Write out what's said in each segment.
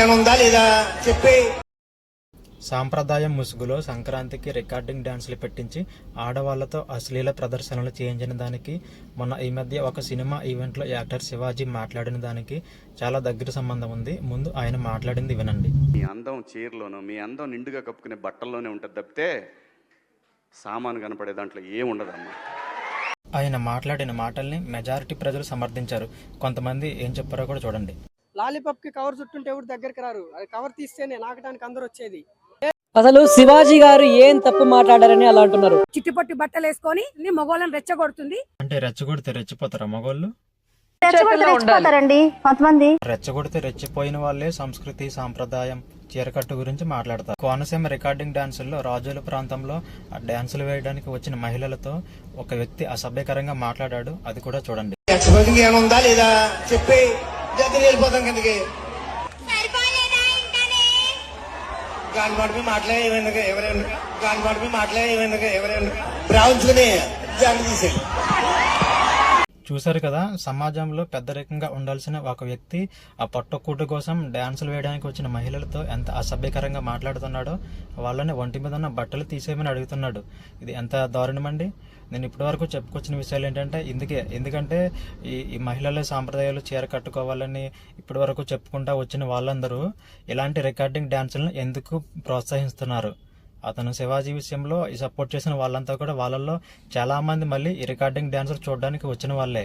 ఏముందా లేదా చెప్పి సాంప్రదాయం ముసుగులో సంక్రాంతికి రికార్డింగ్ డ్యాన్సులు పెట్టించి ఆడవాళ్లతో అశ్లీల ప్రదర్శనలు చేయించిన దానికి మొన్న ఈ మధ్య ఒక సినిమా ఈవెంట్లో యాక్టర్ శివాజీ మాట్లాడిన దానికి చాలా దగ్గర సంబంధం ఉంది. ముందు ఆయన మాట్లాడింది వినండి. మీ అందం చీరలోనూ మీ అందం నిండుగా కప్పుకునే బట్టల్లోనే ఉంటుంది తప్పితే సామాను కనపడే దాంట్లో ఏముండదమ్మా. ఆయన మాట్లాడిన మాటల్ని మెజారిటీ ప్రజలు సమర్థించారు. కొంతమంది ఏం చెప్పారో కూడా చూడండి. లాలీపాప్ కి కవర్ చుట్టుంటే ఎవరు దగ్గరికి రారు, అది కవర్ తీస్తేనే నాకడానికి అందరూ వచ్చేది. అసలు శివాజీ గారు ఏం తప్పు మాట్లాడారని అలా అంటున్నారు. చిట్టుపట్టి బట్టలు వేసుకొని మగవాళ్ళని రెచ్చగొడుతుంది. అంటే రెచ్చగొడితే రెచ్చిపోతారా మగోళ్ళు? రెచ్చగొడితే రెచ్చిపోయిన వాళ్ళే సంస్కృతి సాంప్రదాయం చీరకట్టు గురించి మాట్లాడతారు. కోనసీమ రికార్డింగ్ డాన్సుల్లో రాజోలు ప్రాంతంలో డాన్సులు వేయడానికి వచ్చిన మహిళలతో ఒక వ్యక్తి అసభ్యకరంగా మాట్లాడాడు. అది కూడా చూడండి. ఏముందా లేదా చెప్పి దగ్గర వెళ్ళిపోతాం కిందకి గాలిపాటు మాట్లాడే ఎవరైనా బ్రావుంచుకుని జాగ్రత్త తీసేది. చూశారు కదా, సమాజంలో పెద్దరికంగా ఉండాల్సిన ఒక వ్యక్తి ఆ పొట్టకూటు కోసం డాన్సులు వేయడానికి వచ్చిన మహిళలతో ఎంత అసభ్యకరంగా మాట్లాడుతున్నాడో, వాళ్ళని ఒంటి మీద ఉన్న బట్టలు తీసేయమని అడుగుతున్నాడు. ఇది ఎంత దారుణమండి. నేను ఇప్పటివరకు చెప్పుకొచ్చిన విషయాలు ఏంటంటే ఎందుకంటే ఈ మహిళల సాంప్రదాయాలు చీర కట్టుకోవాలని ఇప్పటివరకు చెప్పుకుంటా వచ్చిన వాళ్ళందరూ ఇలాంటి రికార్డింగ్ డాన్సులను ఎందుకు ప్రోత్సహిస్తున్నారు? అతను శివాజీ విషయంలో ఈ సపోర్ట్ చేసిన వాళ్ళంతా కూడా వాళ్ళల్లో చాలా మంది మళ్ళీ ఈ రికార్డింగ్ డాన్సులు చూడడానికి వచ్చిన వాళ్ళే.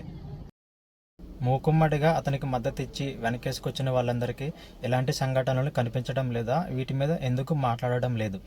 మూకుమ్మడిగా అతనికి మద్దతు ఇచ్చి వెనకేసుకొచ్చిన వాళ్ళందరికీ ఇలాంటి సంఘటనలు కనిపించడం లేదా? వీటి మీద ఎందుకు మాట్లాడడం లేదు?